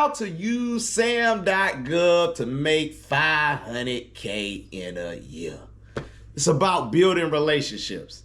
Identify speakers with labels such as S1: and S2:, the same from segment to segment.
S1: how to use sam.gov to make $500K in a year. It's about building relationships.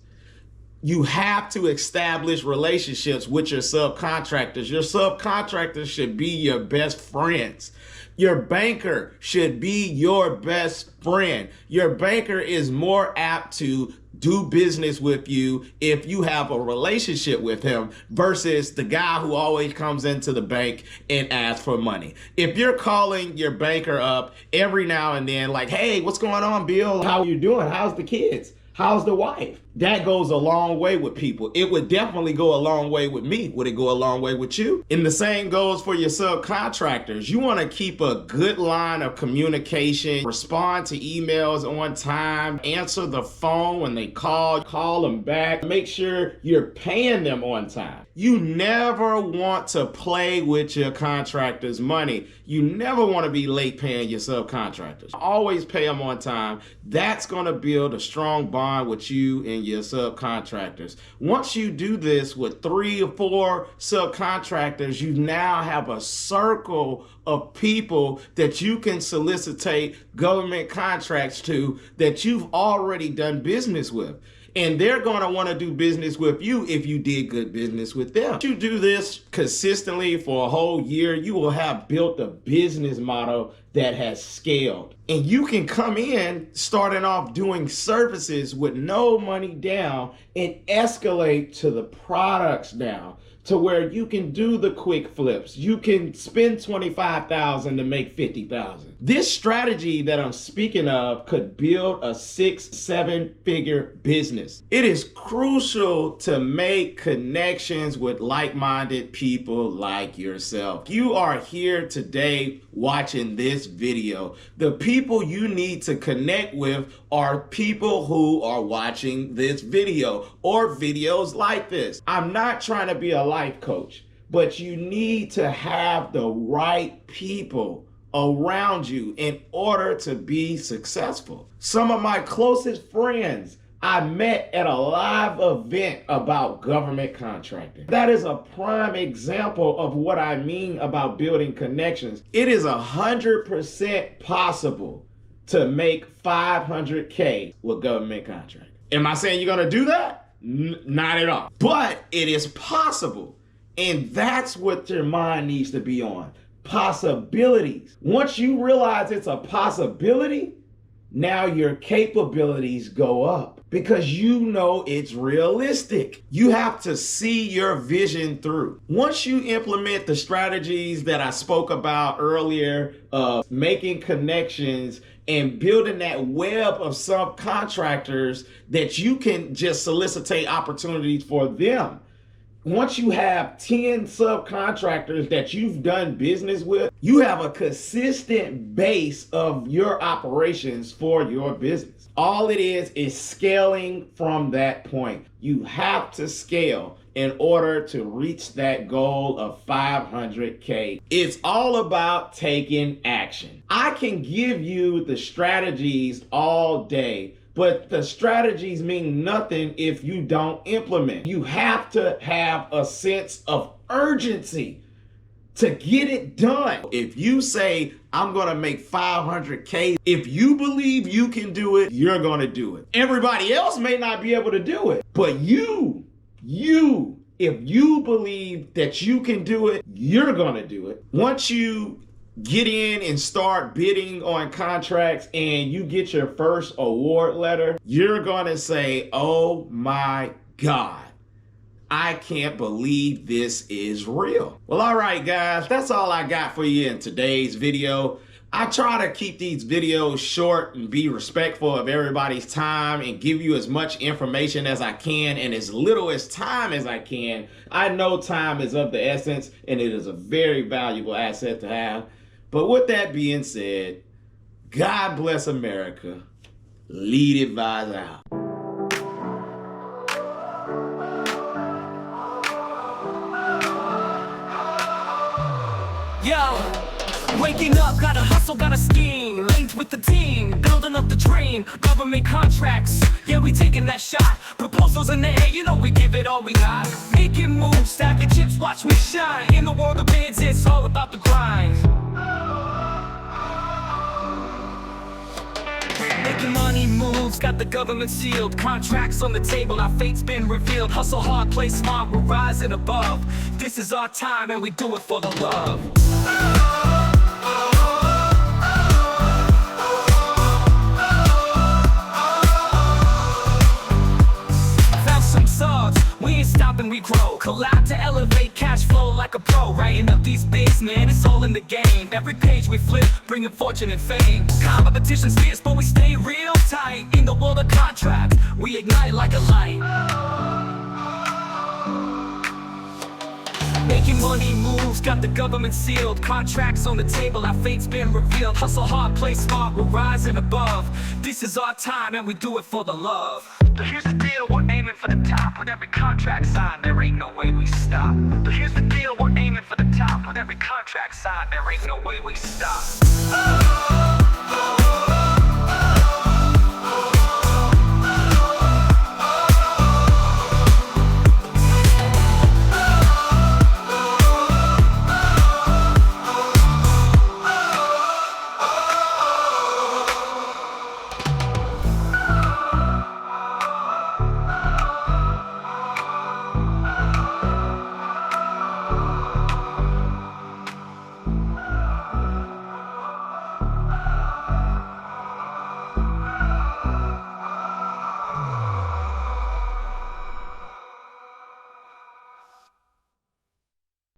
S1: You have to establish relationships with your subcontractors. Your subcontractors should be your best friends. Your banker should be your best friend. Your banker is more apt to do business with you if you have a relationship with him versus the guy who always comes into the bank and asks for money. If you're calling your banker up every now and then like, hey, what's going on, Bill? How are you doing? How's the kids? How's the wife? That goes a long way with people. It would definitely go a long way with me. Would it go a long way with you? And the same goes for your subcontractors. You want to keep a good line of communication, respond to emails on time, answer the phone when they call them back, make sure you're paying them on time. You never want to play with your contractors' money. You never want to be late paying your subcontractors. Always pay them on time. That's going to build a strong bond with you and your subcontractors. Once you do this with 3 or 4 subcontractors, you now have a circle of people that you can solicitate government contracts to that you've already done business with. And they're going to want to do business with you if you did good business with them. If you do this consistently for a whole year, you will have built a business model that has scaled. And you can come in starting off doing services with no money down and escalate to the products now, to where you can do the quick flips. You can spend $25,000 to make $50,000. This strategy that I'm speaking of could build a 6-7 figure business. It is crucial to make connections with like-minded people like yourself. You are here today watching this video. The people you need to connect with are people who are watching this video or videos like this. I'm not trying to be a life coach, but you need to have the right people around you in order to be successful. Some of my closest friends I met at a live event about government contracting. That is a prime example of what I mean about building connections. It is 100% possible to make $500K with government contracting. Am I saying you're gonna do that? Not at all. But it is possible. And that's what your mind needs to be on. Possibilities. Once you realize it's a possibility, now your capabilities go up because you know it's realistic. You have to see your vision through. Once you implement the strategies that I spoke about earlier of making connections and building that web of subcontractors that you can just solicitate opportunities for them. Once you have 10 subcontractors that you've done business with, you have a consistent base of your operations for your business. All it is scaling from that point. You have to scale in order to reach that goal of 500K. It's all about taking action. I can give you the strategies all day, but the strategies mean nothing if you don't implement. You have to have a sense of urgency to get it done. If you say, I'm gonna make 500K, if you believe you can do it, you're gonna do it. Everybody else may not be able to do it, but if you believe that you can do it, you're gonna do it. Once you get in and start bidding on contracts and you get your first award letter, you're gonna say, oh my God, I can't believe this is real. Well, all right, guys, that's all I got for you in today's video. I try to keep these videos short and be respectful of everybody's time and give you as much information as I can and as little as time as I can. I know time is of the essence and it is a very valuable asset to have. But with that being said, God bless America. Lead Advisor out.
S2: Yo. Waking up, gotta hustle, gotta scheme. Linked with the team, building up the dream. Government contracts, yeah, we taking that shot. Proposals in the air, you know we give it all we got. Making moves, stacking chips, watch me shine. In the world of bids, it's all about the grind. Making money moves, got the government sealed. Contracts on the table, our fate's been revealed. Hustle hard, play smart, we're rising above. This is our time and we do it for the love. Found some subs, we ain't stopping, we grow. Collab to elevate cash flow like a pro. Writing up these bids, man, it's all in the game. Every page we flip, bringing fortune and fame. Competition's fierce, but we stay real tight. In the world of contracts, we ignite like a light. Making money moves, got the government sealed. Contracts on the table, our fate's been revealed. Hustle hard, play smart, we're rising above. This is our time and we do it for the love. But here's the deal, we're aiming for the top. With every contract signed, there ain't no way we stop. But here's the deal, we're aiming for the top. With every contract signed, there ain't no way we stop.